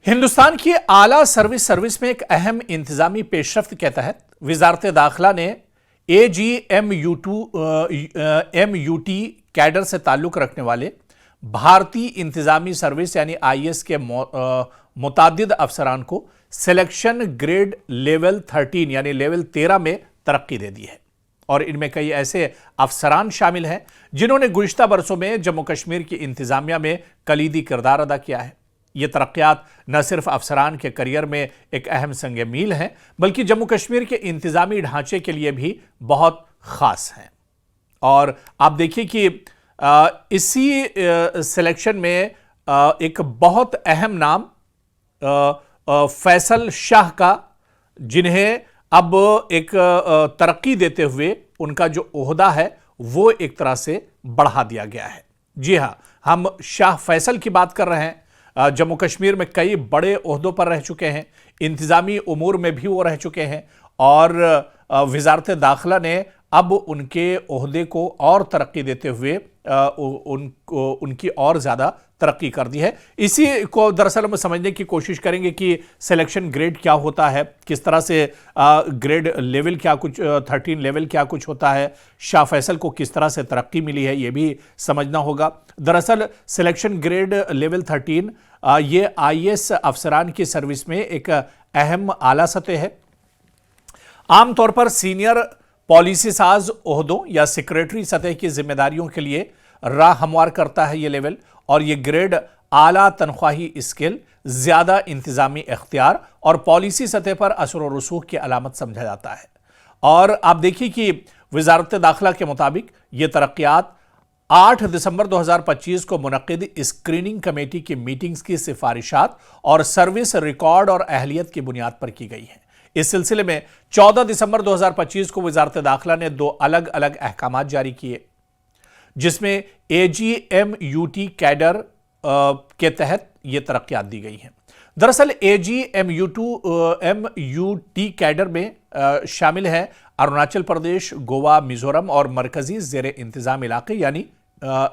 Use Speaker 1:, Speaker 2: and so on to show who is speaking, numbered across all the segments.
Speaker 1: हिंदुस्तान की आला सर्विस में एक अहम इंतजामी पेशरफ्त के तहत वजारत दाखिला ने एमयूटी कैडर से ताल्लुक़ रखने वाले भारतीय इंतजामी सर्विस यानी आईएएस के मुतादिद अफसरान को सिलेक्शन ग्रेड लेवल 13 यानी लेवल 13 में तरक्की दे दी है। और इनमें कई ऐसे अफसरान शामिल हैं जिन्होंने गुज़िश्ता बरसों में जम्मू कश्मीर की इंतजामिया में कलीदी किरदार अदा किया है। ये तरक्यात न सिर्फ अफसरान के करियर में एक अहम संग मील हैं बल्कि जम्मू कश्मीर के इंतजामी ढांचे के लिए भी बहुत ख़ास हैं। और आप देखिए कि इसी सिलेक्शन में एक बहुत अहम नाम फैसल शाह का, जिन्हें अब एक तरक्की देते हुए उनका जो ओहदा है वो एक तरह से बढ़ा दिया गया है। जी हाँ, हम शाह फैसल की बात कर रहे हैं। जम्मू कश्मीर में कई बड़े ओहदों पर रह चुके हैं, इंतज़ामी उमूर में भी वो रह चुके हैं और वजारत दाखिला ने अब उनके ओहदे को और तरक्की देते हुए उनकी और ज़्यादा तरक्की कर दी है। इसी को दरअसल हम समझने की कोशिश करेंगे कि सिलेक्शन ग्रेड क्या होता है, किस तरह से ग्रेड लेवल क्या कुछ 13 लेवल क्या कुछ होता है, शाह फैसल को किस तरह से तरक्की मिली है ये भी समझना होगा। दरअसल सिलेक्शन ग्रेड लेवल 13 ये आईएएस अफसरान की सर्विस में एक अहम आला सतह है। आमतौर पर सीनियर पॉलिसी साज ओहदों या सेक्रेटरी सतह की जिम्मेदारियों के लिए राह हमवार करता है ये लेवल, और ये ग्रेड आला तनख्वाही स्किल, ज़्यादा इंतज़ामी इख्तियार और पॉलिसी सतह पर असर व रसूख की अलामत समझा जाता है। और आप देखिए कि वजारत दाखिला के मुताबिक ये तरक्यात 8 दिसंबर 2025 को मुनक्किद स्क्रीनिंग कमेटी की मीटिंग्स की सिफारिशात और सर्विस रिकॉर्ड और अहलियत की बुनियाद पर की गई है। इस सिलसिले में 14 दिसंबर 2025 को वजारत दाखिला ने 2 अलग अलग अहकामात जारी किए, जिसमें एजीएमयूटी कैडर के तहत ये तरक्यात दी गई हैं। दरअसल एमयूटी कैडर में शामिल हैं अरुणाचल प्रदेश, गोवा, मिजोरम और मरकजी ज़ेर इंतज़ाम इलाके यानी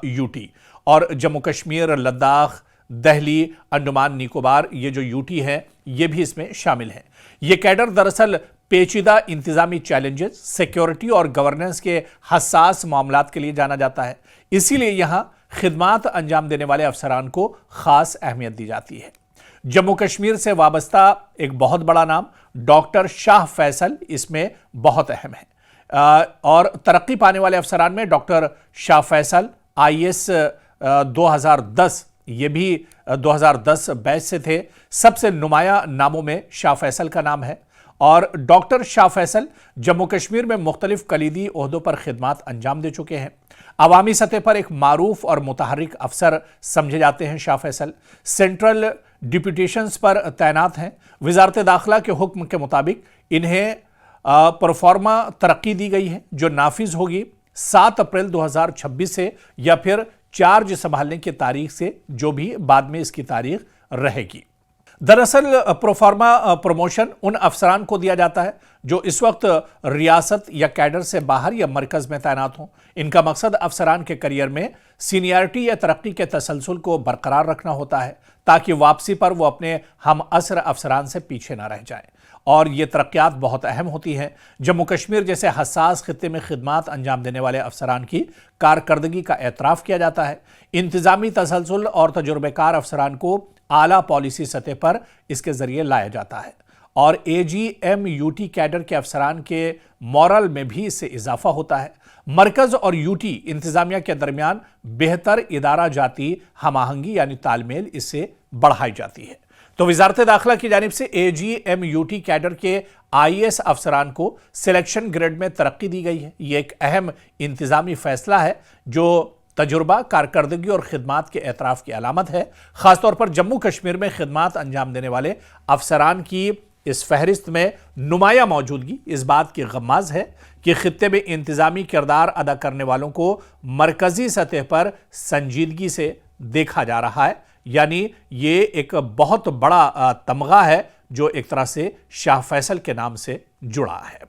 Speaker 1: यूटी, और जम्मू कश्मीर, लद्दाख, दिल्ली, अंडमान निकोबार, ये जो यूटी है ये भी इसमें शामिल हैं। ये कैडर दरअसल पेचीदा इंतज़ामी चैलेंजेस, सिक्योरिटी और गवर्नेंस के हसास मामलात के लिए जाना जाता है। इसीलिए यहाँ खिदमात अंजाम देने वाले अफसरान को ख़ास अहमियत दी जाती है। जम्मू कश्मीर से वाबस्ता एक बहुत बड़ा नाम डॉक्टर शाह फैसल इसमें बहुत अहम है। और तरक्की पाने वाले अफसरान में डॉक्टर शाह फैसल आईएएस 2010, ये भी 2010 बैच से थे। सबसे नुमाया नामों में शाह फैसल का नाम है। और डॉक्टर शाह फैसल जम्मू कश्मीर में मुख्तलिफ कलीदी ओहदों पर खिदमात अंजाम दे चुके हैं। अवामी सतह पर एक मारूफ और मुतहर्रिक अफसर समझे जाते हैं शाह फैसल। सेंट्रल डिप्यूटेशंस पर तैनात हैं। वजारत दाखिला के हुक्म के मुताबिक इन्हें परफॉर्मा तरक्की दी गई है, जो नाफिज होगी 7 अप्रैल 2026 से या फिर चार्ज संभालने की तारीख से, जो भी बाद में इसकी तारीख रहेगी। दरअसल प्रोफार्मा प्रमोशन उन अफसरान को दिया जाता है जो इस वक्त रियासत या कैडर से बाहर या मरकज में तैनात हों। इनका मकसद अफसरान के करियर में सीनियरिटी या तरक्की के तसलसल को बरकरार रखना होता है, ताकि वापसी पर वो अपने हम असर अफसरान से पीछे ना रह जाए। और ये तरक्यात बहुत अहम होती हैं। जम्मू कश्मीर जैसे हसास खित्ते में खिदमात अंजाम देने वाले अफसरान की कारकर्दगी का एतराफ़ किया जाता है। इंतज़ामी तसलसल और तजुर्बेकार अफसरान को आला पॉलिसी सतह पर इसके ज़रिए लाया जाता है। और एजीएमयूटी कैडर के अफसरान के मॉरल में भी इससे इजाफा होता है। मरकज़ और यूटी इंतज़ामिया के दरमियान बेहतर इदारा जाती हमाहंगी यानी तालमेल इससे बढ़ाई जाती है। तो वजारत दाखिला की जानिब से एजीएमयूटी कैडर के आईएएस अफसरान को सिलेक्शन ग्रेड में तरक्की दी गई है। ये एक अहम इंतज़ामी फैसला है जो तजुर्बा, कारकर्दगी और खिदमात के एतराफ़ की अलामत है। ख़ासतौर पर जम्मू कश्मीर में खिदमात अंजाम देने वाले अफसरान की इस फहरिस्त में नुमाया मौजूदगी इस बात की गम्माज़ है कि खित्ते में इंतज़ामी किरदार अदा करने वालों को मरकज़ी सतह पर संजीदगी से देखा जा रहा है। यानी ये एक बहुत बड़ा तमगा है जो एक तरह से शाह फैसल के नाम से जुड़ा है।